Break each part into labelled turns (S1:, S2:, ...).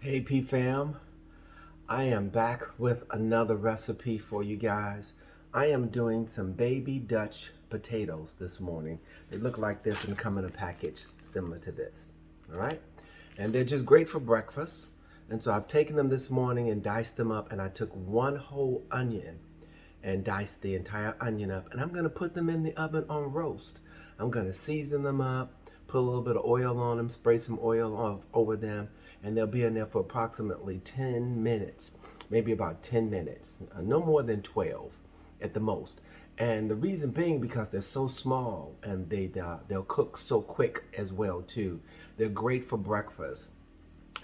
S1: Hey P fam, I am back with another recipe for you guys. I am doing some baby Dutch potatoes this morning. They look like this and come in a package similar to this. All right, and they're just great for breakfast. And so I've taken them this morning and diced them up, and I took one whole onion and diced the entire onion up, and I'm gonna put them in the oven on roast. I'm gonna season them up, put a little bit of oil on them, spray some oil over them, and they'll be in there for approximately 10 minutes, maybe about 10 minutes, no more than 12 at the most. And the reason being because they're so small and they'll cook so quick as well too. They're great for breakfast,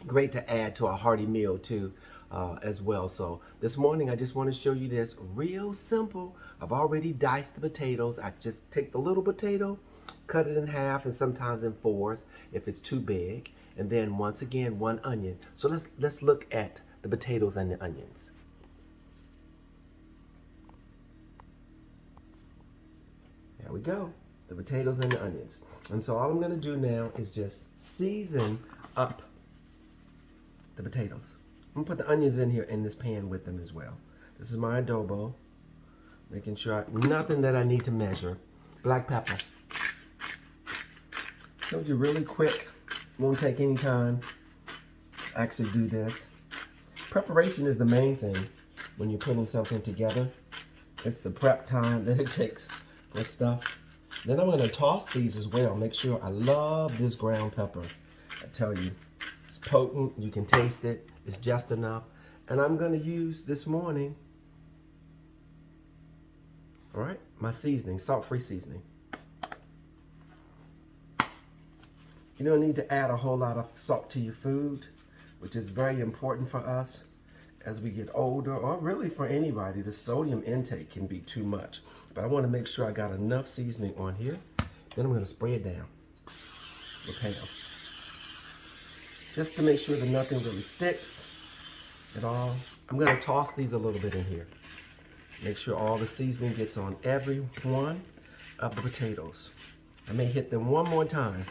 S1: great to add to a hearty meal too as well. So this morning I just want to show you this real simple. I've already diced the potatoes. I just take the little potato, cut it in half and sometimes in fours if it's too big, and then once again one onion. So let's look at the potatoes and the onions. There we go, the potatoes and the onions. And so all I'm going to do now is just season up the potatoes. I'm gonna put the onions in here in this pan with them as well. This is my adobo, making sure nothing that I need to measure. Black pepper. Told you really quick, won't take any time to actually do this. Preparation is the main thing when you're putting something together. It's the prep time that it takes for stuff. Then I'm gonna toss these as well. Make sure, I love this ground pepper. I tell you, it's potent, you can taste it, it's just enough. And I'm gonna use this morning, all right, my seasoning, salt-free seasoning. You don't need to add a whole lot of salt to your food, which is very important for us as we get older, or really for anybody. The sodium intake can be too much. But I wanna make sure I got enough seasoning on here. Then I'm gonna spray it down with Pam, just to make sure that nothing really sticks at all. I'm gonna toss these a little bit in here. Make sure all the seasoning gets on every one of the potatoes. I may hit them one more time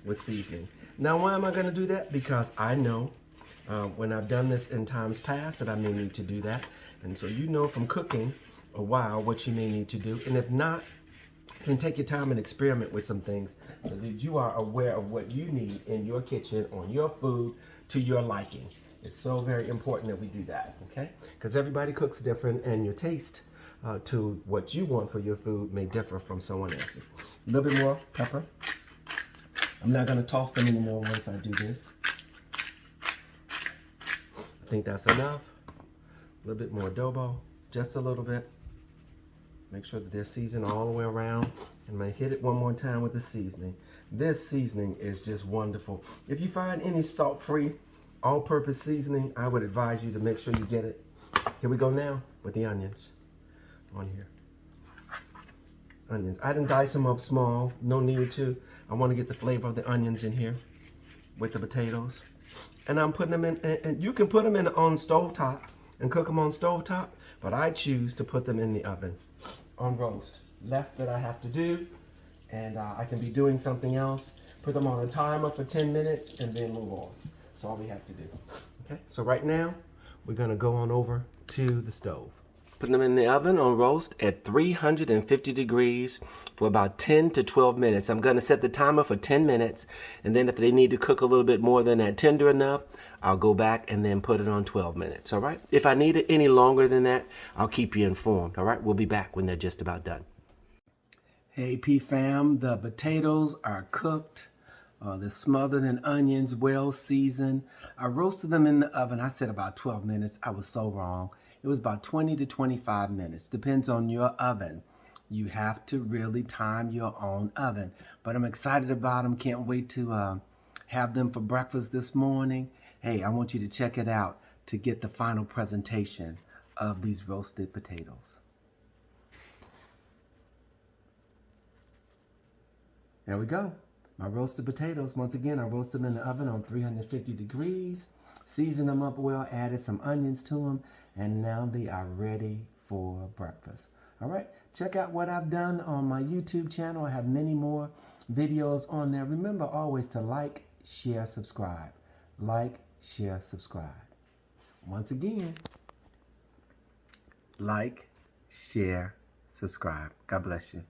S1: with seasoning. Now, why am I gonna do that? Because I know when I've done this in times past that I may need to do that. And so you know from cooking a while what you may need to do. And if not, then take your time and experiment with some things so that you are aware of what you need in your kitchen, on your food, to your liking. It's so very important that we do that, okay? Because everybody cooks different, and your taste to what you want for your food may differ from someone else's. A little bit more pepper. I'm not gonna toss them anymore once I do this. I think that's enough. A little bit more adobo, just a little bit. Make sure that they're seasoned all the way around. I'm gonna hit it one more time with the seasoning. This seasoning is just wonderful. If you find any salt-free, all-purpose seasoning, I would advise you to make sure you get it. Here we go now with the onions on here. Onions, I didn't dice them up small, no need to. I wanna get the flavor of the onions in here with the potatoes. And I'm putting them in, and you can put them in on stovetop and cook them on stovetop, but I choose to put them in the oven on roast. Less that I have to do, and I can be doing something else. Put them on a timer for 10 minutes and then move on. That's all we have to do. Okay, so right now we're gonna go on over to the stove. Putting them in the oven on roast at 350 degrees for about 10 to 12 minutes. I'm gonna set the timer for 10 minutes, and then if they need to cook a little bit more than that, tender enough, I'll go back and then put it on 12 minutes, all right? If I need it any longer than that, I'll keep you informed, all right? We'll be back when they're just about done. Hey P fam, the potatoes are cooked. They're smothered in onions, well seasoned. I roasted them in the oven. I said about 12 minutes. I was so wrong. It was about 20 to 25 minutes. Depends on your oven. You have to really time your own oven. But I'm excited about them. Can't wait to have them for breakfast this morning. Hey, I want you to check it out to get the final presentation of these roasted potatoes. There we go. My roasted potatoes. Once again, I roast them in the oven on 350 degrees. Seasoned them up well, added some onions to them, and now they are ready for breakfast. All right, check out what I've done on my YouTube channel. I have many more videos on there. Remember always to like, share, subscribe. Like, share, subscribe. Once again, like, share, subscribe. God bless you.